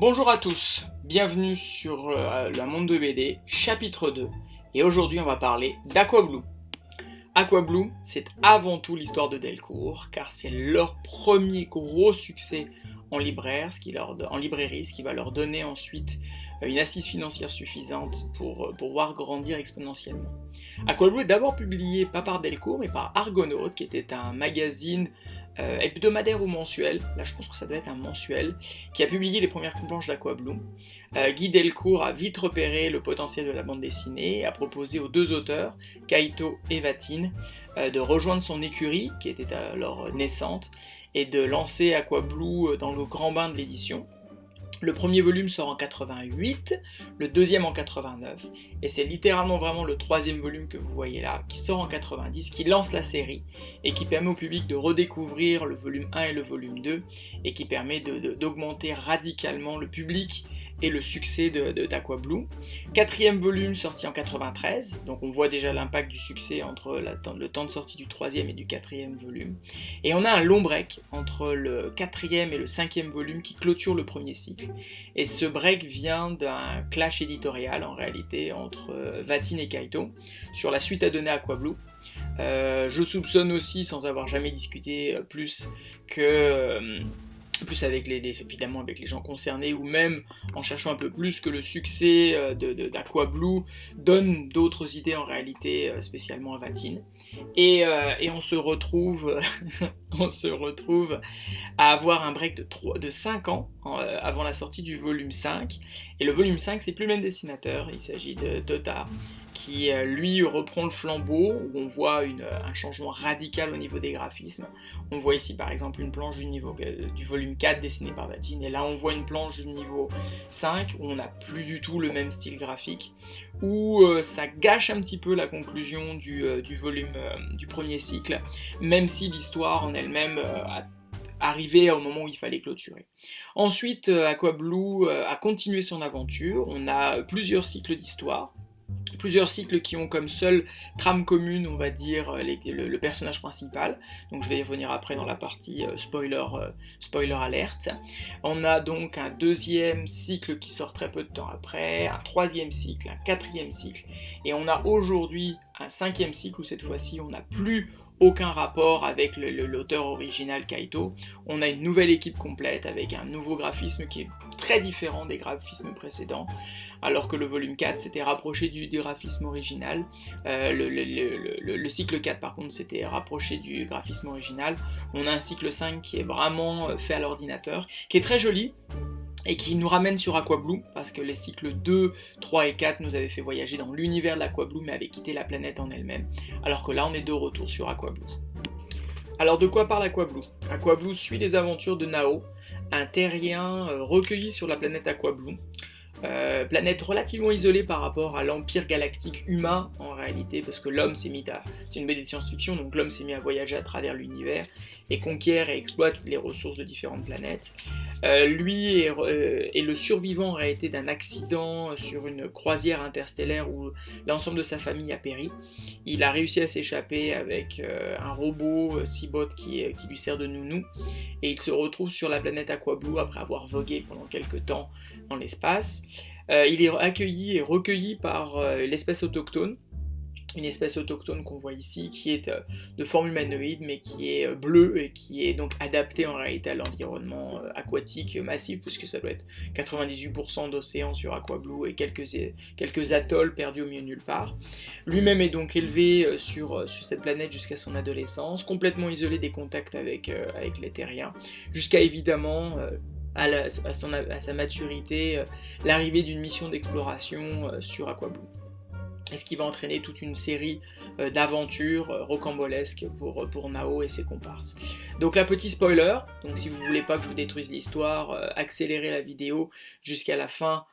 Bonjour à tous, bienvenue sur la Monde de BD, chapitre 2, et aujourd'hui on va parler d'Aqua Blue. Aqua Blue, c'est avant tout l'histoire de Delcourt, car c'est leur premier gros succès en librairie, ce qui va leur donner ensuite une assise financière suffisante pour pouvoir grandir exponentiellement. Aqua Blue est d'abord publié pas par Delcourt, mais par Argonaut, qui était un magazine hebdomadaire ou mensuel, là je pense que ça doit être un mensuel, qui a publié les premières planches d'Aqua Blue. Guy Delcourt a vite repéré le potentiel de la bande dessinée et a proposé aux deux auteurs, Kaito et Vatine, de rejoindre son écurie, qui était alors naissante, et de lancer Aqua Blue dans le grand bain de l'édition. Le premier volume sort en 88, le deuxième en 89, et c'est littéralement vraiment le troisième volume que vous voyez là, qui sort en 90, qui lance la série, et qui permet au public de redécouvrir le volume 1 et le volume 2, et qui permet d'augmenter radicalement le public et le succès d'Aqua Blue. Quatrième volume sorti en 93, donc on voit déjà l'impact du succès entre le temps de sortie du troisième et du quatrième volume. Et on a un long break entre le quatrième et le cinquième volume qui clôture le premier cycle. Et ce break vient d'un clash éditorial en réalité entre Vatine et Kaito sur la suite à donner à Aqua Blue. Je soupçonne aussi, sans avoir jamais discuté plus, plus avec évidemment avec les gens concernés, ou même en cherchant un peu plus, que le succès d'Aqua Blue donne d'autres idées en réalité, spécialement à Vatine. Et on se retrouve on se retrouve à avoir un break de 5 ans avant la sortie du volume 5. Et le volume 5, c'est plus le même dessinateur, il s'agit de Tota, qui lui reprend le flambeau, où on voit un changement radical au niveau des graphismes. On voit ici par exemple une planche du volume 4 dessinée par Vatine, et là on voit une planche du niveau 5 où on n'a plus du tout le même style graphique, où ça gâche un petit peu la conclusion du volume du premier cycle, même si l'histoire en elle-même arrivé au moment où il fallait clôturer. Ensuite, Aqua Blue a continué son aventure. On a plusieurs cycles d'histoire, plusieurs cycles qui ont comme seule trame commune, on va dire, le personnage principal. Donc je vais y revenir après dans la partie spoiler alerte. On a donc un deuxième cycle qui sort très peu de temps après, un troisième cycle, un quatrième cycle, et on a aujourd'hui un cinquième cycle où cette fois-ci on n'a plus aucun rapport avec l'auteur original Kaito. On a une nouvelle équipe complète avec un nouveau graphisme qui est très différent des graphismes précédents, alors que le volume 4 s'était rapproché du graphisme original. Le cycle 4 par contre s'était rapproché du graphisme original. On a un cycle 5 qui est vraiment fait à l'ordinateur, qui est très joli, et qui nous ramène sur Aqua Blue, parce que les cycles 2, 3 et 4 nous avaient fait voyager dans l'univers de l'Aqua Blue, mais avaient quitté la planète en elle-même, alors que là on est de retour sur Aqua Blue. Alors de quoi parle Aqua Blue ? Aqua Blue suit les aventures de Nao, un terrien recueilli sur la planète Aqua Blue. Planète relativement isolée par rapport à l'empire galactique humain en réalité, parce que l'homme s'est mis à... C'est une BD de science-fiction, donc l'homme s'est mis à voyager à travers l'univers et conquiert et exploite les ressources de différentes planètes. Lui est le survivant en réalité d'un accident sur une croisière interstellaire où l'ensemble de sa famille a péri. Il a réussi à s'échapper avec un robot Cibot qui lui sert de nounou, et il se retrouve sur la planète Aqua Blue après avoir vogué pendant quelques temps dans l'espace. Il est accueilli et recueilli par l'espèce autochtone, une espèce autochtone qu'on voit ici, qui est de forme humanoïde, mais qui est bleue et qui est donc adaptée en réalité à l'environnement aquatique massif, puisque ça doit être 98% d'océan sur Aqua Blue et quelques atolls perdus au milieu de nulle part. Lui-même est donc élevé sur cette planète jusqu'à son adolescence, complètement isolé des contacts avec les terriens, jusqu'à évidemment... à sa maturité, l'arrivée d'une mission d'exploration sur Aqua Blue. Et ce qui va entraîner toute une série d'aventures rocambolesques pour Nao et ses comparses. Donc là, petit spoiler, donc si vous voulez pas que je vous détruise l'histoire, accélérez la vidéo jusqu'à la fin,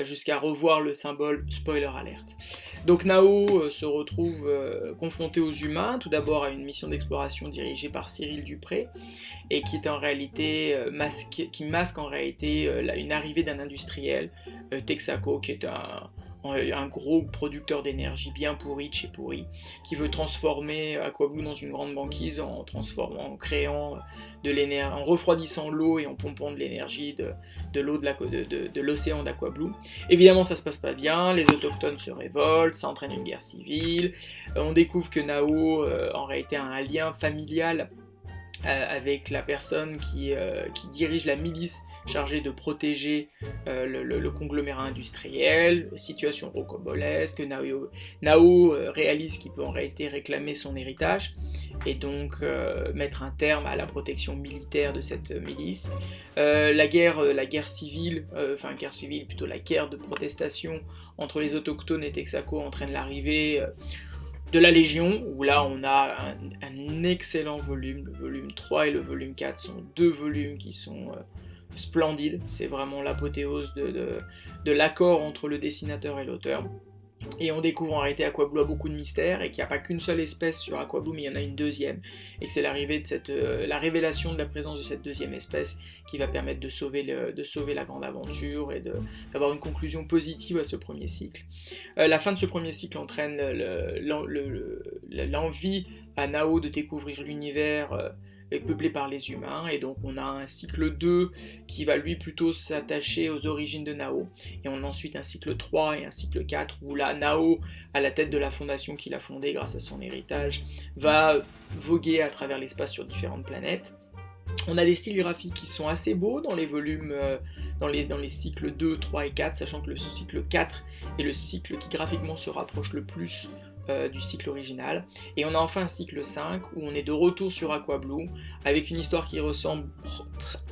jusqu'à revoir le symbole spoiler alerte. Donc Nao se retrouve confronté aux humains, tout d'abord à une mission d'exploration dirigée par Cyril Dupré, et qui est en réalité qui masque en réalité une arrivée d'un industriel, Texaco, qui est un gros producteur d'énergie bien pourri de chez pourri, qui veut transformer Aquablue dans une grande banquise en créant de l'énergie, en refroidissant l'eau et en pompant de l'énergie de l'eau de l'océan d'Aquablue. Évidemment, ça se passe pas bien, les autochtones se révoltent, ça entraîne une guerre civile. On découvre que Nao en réalité a un lien familial avec la personne qui dirige la milice chargée de protéger le conglomérat industriel, situation rocambolesque. Nao réalise qu'il peut en réalité réclamer son héritage et donc mettre un terme à la protection militaire de cette milice. La guerre civile, plutôt la guerre de protestation entre les autochtones et Texaco entraîne l'arrivée de la Légion, où là on a un excellent volume. Le volume 3 et le volume 4 sont deux volumes qui sont splendides. C'est vraiment l'apothéose de l'accord entre le dessinateur et l'auteur. Et on découvre en réalité Aquablue a beaucoup de mystères et qu'il n'y a pas qu'une seule espèce sur Aquablue, mais il y en a une deuxième. Et que c'est la révélation de la présence de cette deuxième espèce qui va permettre de sauver la grande aventure et d'avoir une conclusion positive à ce premier cycle. La fin de ce premier cycle entraîne l'envie à Nao de découvrir l'univers peuplé par les humains, et donc on a un cycle 2 qui va lui plutôt s'attacher aux origines de Nao, et on a ensuite un cycle 3 et un cycle 4 où là Nao, à la tête de la fondation qu'il a fondée grâce à son héritage, va voguer à travers l'espace sur différentes planètes. On a des styles graphiques qui sont assez beaux dans les volumes, dans les cycles 2, 3 et 4, sachant que le cycle 4 est le cycle qui graphiquement se rapproche le plus du cycle original. Et on a enfin un cycle 5 où on est de retour sur Aquablue avec une histoire qui ressemble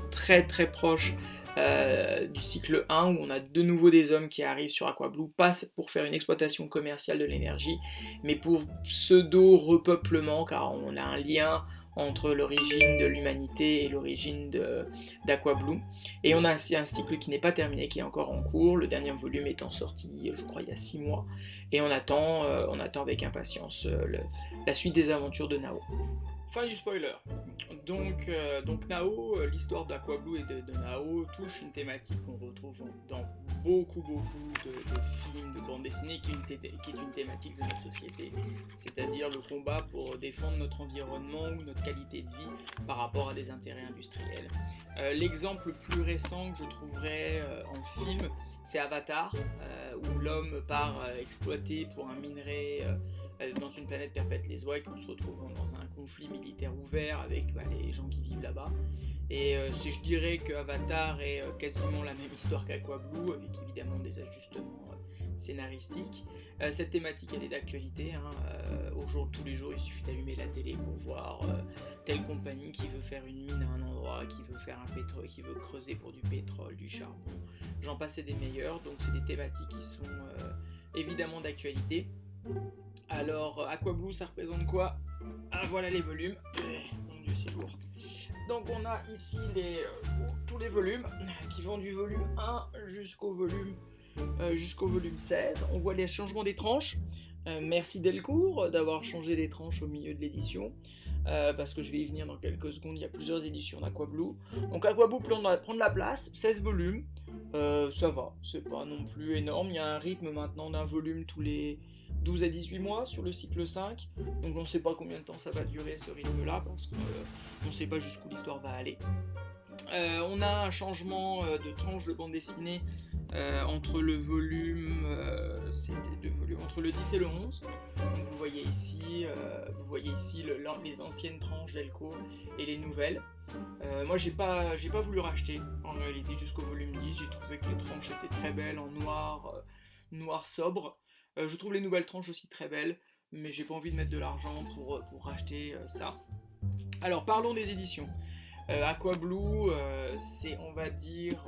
très très proche du cycle 1 où on a de nouveau des hommes qui arrivent sur Aquablue, pas pour faire une exploitation commerciale de l'énergie, mais pour pseudo-repeuplement, car on a un lien entre l'origine de l'humanité et l'origine d'Aquablue. Et on a un cycle qui n'est pas terminé, qui est encore en cours, le dernier volume étant sorti, je crois, il y a 6 mois, et on attend avec impatience la suite des aventures de Nao. Fin du spoiler. Donc Nao, l'histoire d'Aquablue et de Nao touche une thématique qu'on retrouve dans beaucoup de films, de bandes dessinées, qui est une thématique de notre société, c'est-à-dire le combat pour défendre notre environnement ou notre qualité de vie par rapport à des intérêts industriels. L'exemple le plus récent que je trouverais en film, c'est Avatar, où l'homme part exploiter pour un minerai dans une planète perpète les oies, qu'on se retrouve dans un conflit militaire ouvert avec les gens qui vivent là-bas. Et si je dirais que Avatar est quasiment la même histoire qu'Aquablue, avec évidemment des ajustements scénaristiques, cette thématique elle est d'actualité. Tous les jours il suffit d'allumer la télé pour voir telle compagnie qui veut faire une mine à un endroit, qui veut faire un pétrole, qui veut creuser pour du pétrole, du charbon, j'en passe et des meilleurs. Donc c'est des thématiques qui sont évidemment d'actualité. Alors, Aquablue, ça représente quoi ? Ah, voilà les volumes. Mon dieu, c'est lourd. Donc, on a ici tous les volumes qui vont du volume 1 jusqu'au volume 16. On voit les changements des tranches. Merci Delcourt d'avoir changé les tranches au milieu de l'édition. Parce que je vais y venir dans quelques secondes. Il y a plusieurs éditions d'Aquablue. Donc, Aquablue prend de la place, 16 volumes. Ça va, c'est pas non plus énorme. Il y a un rythme maintenant d'un volume tous les 12 à 18 mois sur le cycle 5, donc on ne sait pas combien de temps ça va durer ce rythme-là, parce qu'on ne sait pas jusqu'où l'histoire va aller. On a un changement de tranche de bande dessinée entre le volume, entre le 10 et le 11. Donc vous voyez ici les anciennes tranches d'Elco et les nouvelles. Moi j'ai pas voulu racheter en réalité jusqu'au volume 10, j'ai trouvé que les tranches étaient très belles en noir sobre. Je trouve les nouvelles tranches aussi très belles, mais j'ai pas envie de mettre de l'argent pour racheter ça. Alors parlons des éditions. Aquablue, c'est on va dire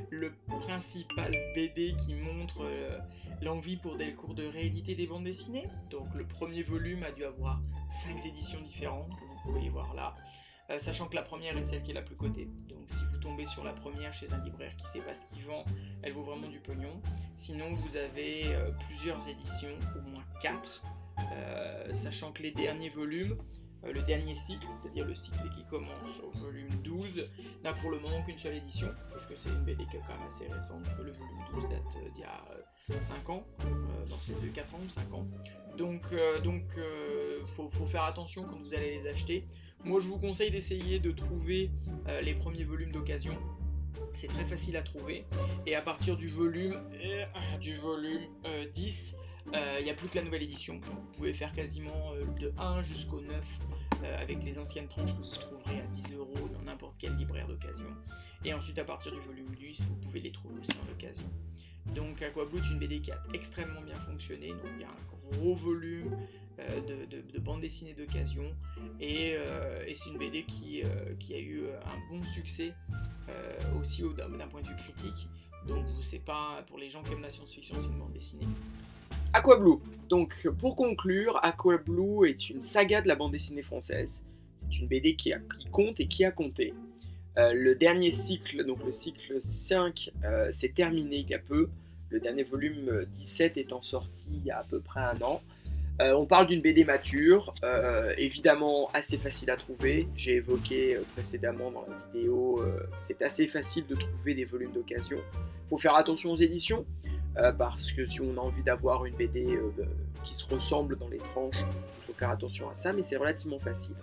le principal BD qui montre l'envie pour Delcourt de rééditer des bandes dessinées. Donc le premier volume a dû avoir 5 éditions différentes, que vous pouvez voir là. Sachant que la première est celle qui est la plus cotée. Donc si vous tombez sur la première chez un libraire qui sait pas ce qu'il vend, elle vaut vraiment du pognon. Sinon vous avez plusieurs éditions, au moins 4, sachant que les derniers volumes Le dernier cycle, c'est-à-dire le cycle qui commence au volume 12, n'a pour le moment qu'une seule édition, parce que c'est une BD qui est quand même assez récente, parce que le volume 12 date d'il y a 5 ans, dans ces 4 ans ou 5 ans. Donc, faut faire attention quand vous allez les acheter. Moi, je vous conseille d'essayer de trouver les premiers volumes d'occasion. C'est très facile à trouver. Et à partir du volume 10, il n'y a plus que la nouvelle édition. Donc vous pouvez faire quasiment de 1 jusqu'au 9 avec les anciennes tranches que vous trouverez à 10 € dans n'importe quel libraire d'occasion. Et ensuite, à partir du volume 10, vous pouvez les trouver aussi en occasion. Donc Aquablue est une BD qui a extrêmement bien fonctionné. Donc il y a un gros volume de bande dessinée d'occasion. Et c'est une BD qui a eu un bon succès aussi d'un point de vue critique. Donc c'est pas pour les gens qui aiment la science-fiction, c'est une bande dessinée. Aquablue. Donc pour conclure, Aquablue est une saga de la bande dessinée française. C'est une BD qui compte et qui a compté. Le dernier cycle, donc le cycle 5, s'est terminé il y a peu. Le dernier volume 17 étant sorti il y a à peu près un an. On parle d'une BD mature, évidemment assez facile à trouver. J'ai évoqué précédemment dans la vidéo, c'est assez facile de trouver des volumes d'occasion. Il faut faire attention aux éditions, parce que si on a envie d'avoir une BD qui se ressemble dans les tranches, il faut faire attention à ça, mais c'est relativement facile.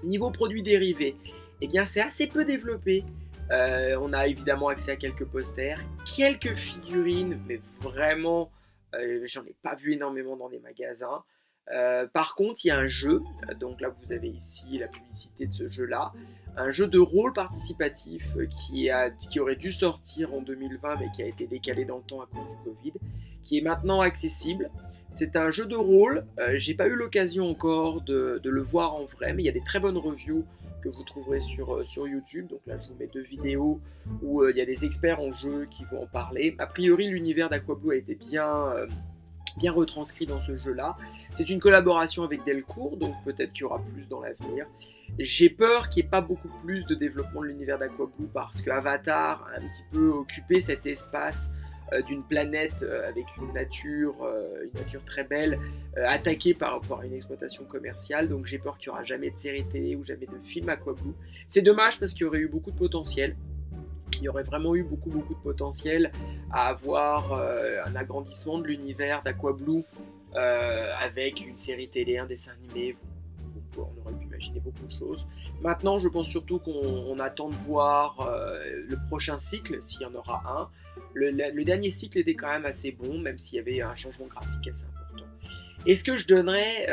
Niveau produits dérivés, eh bien c'est assez peu développé. On a évidemment accès à quelques posters, quelques figurines, mais vraiment, j'en ai pas vu énormément dans des magasins. Par contre, il y a un jeu, donc là vous avez ici la publicité de ce jeu-là, un jeu de rôle participatif qui aurait dû sortir en 2020 mais qui a été décalé dans le temps à cause du Covid, qui est maintenant accessible. C'est un jeu de rôle, j'ai pas eu l'occasion encore de le voir en vrai, mais il y a des très bonnes reviews que vous trouverez sur YouTube. Donc là je vous mets 2 vidéos où il y a des experts en jeu qui vont en parler. A priori l'univers d'Aquablue a été bien retranscrit dans ce jeu-là. C'est une collaboration avec Delcourt, donc peut-être qu'il y aura plus dans l'avenir. J'ai peur qu'il n'y ait pas beaucoup plus de développement de l'univers d'Aquablue parce que Avatar a un petit peu occupé cet espace d'une planète avec une nature très belle, attaquée par une exploitation commerciale. Donc j'ai peur qu'il n'y aura jamais de série télé ou jamais de film Aquablue. C'est dommage parce qu'il y aurait eu beaucoup de potentiel. Il y aurait vraiment eu beaucoup de potentiel à avoir un agrandissement de l'univers d'Aquablue avec une série télé, un dessin animé. On aurait pu imaginer beaucoup de choses. Maintenant, je pense surtout qu'on attend de voir le prochain cycle, s'il y en aura un. Le dernier cycle était quand même assez bon, même s'il y avait un changement graphique assez important. Est-ce que je donnerais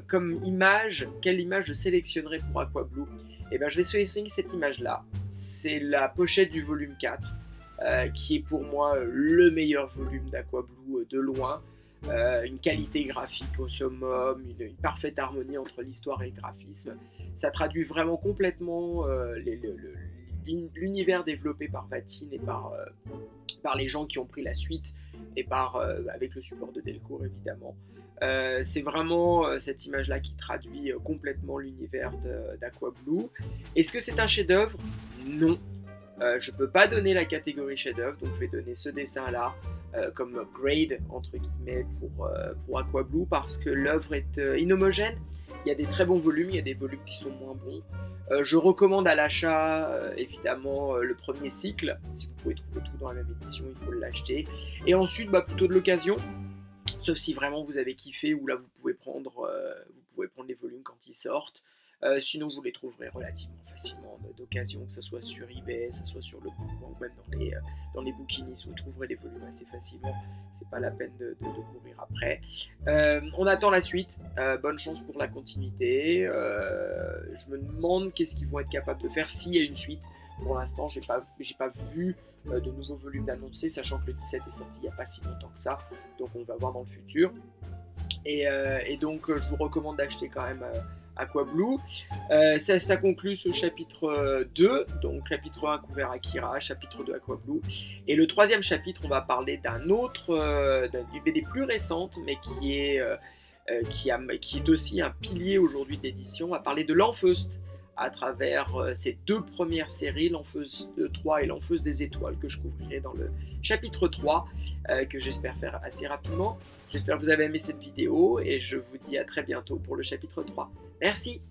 comme image, quelle image je sélectionnerais pour Aquablue ? Eh bien, je vais sélectionner cette image-là. C'est la pochette du volume 4, qui est pour moi le meilleur volume d'Aquablue de loin. Une qualité graphique au summum, une parfaite harmonie entre l'histoire et le graphisme. Ça traduit vraiment complètement l'univers développé par Vatine et par les gens qui ont pris la suite et avec le support de Delcourt évidemment. C'est vraiment cette image-là qui traduit complètement l'univers d'Aquablue. Est-ce que c'est un chef-d'œuvre ? Non. Je ne peux pas donner la catégorie chef-d'œuvre, donc je vais donner ce dessin-là comme grade entre guillemets pour Aquablue parce que l'œuvre est inhomogène. Il y a des très bons volumes, il y a des volumes qui sont moins bons. Je recommande à l'achat évidemment le premier cycle. Si vous pouvez trouver tout dans la même édition, il faut l'acheter. Et ensuite, plutôt de l'occasion. Sauf si vraiment vous avez kiffé, ou là vous pouvez prendre les volumes quand ils sortent. Sinon vous les trouverez relativement facilement d'occasion, que ce soit sur eBay, que ce soit sur le Bon Coin ou même dans les bouquinistes, vous trouverez les volumes assez facilement. C'est pas la peine de courir après. On attend la suite. Bonne chance pour la continuité. Je me demande qu'est-ce qu'ils vont être capables de faire s'il y a une suite. Pour l'instant, j'ai pas vu de nouveaux volumes d'annoncés, sachant que le 17 est sorti il n'y a pas si longtemps que ça. Donc on va voir dans le futur. Et donc je vous recommande d'acheter quand même Aquablue. Ça conclut ce chapitre 2, donc chapitre 1 couvert Akira, chapitre 2 Aquablue. Et le troisième chapitre, on va parler d'une BD plus récente, mais qui est aussi un pilier aujourd'hui d'édition. On va parler de Lanfeust. à travers ces 2 premières séries, l'Enfeuse 3 et l'Enfeuse des étoiles, que je couvrirai dans le chapitre 3, que j'espère faire assez rapidement. J'espère que vous avez aimé cette vidéo et je vous dis à très bientôt pour le chapitre 3. Merci!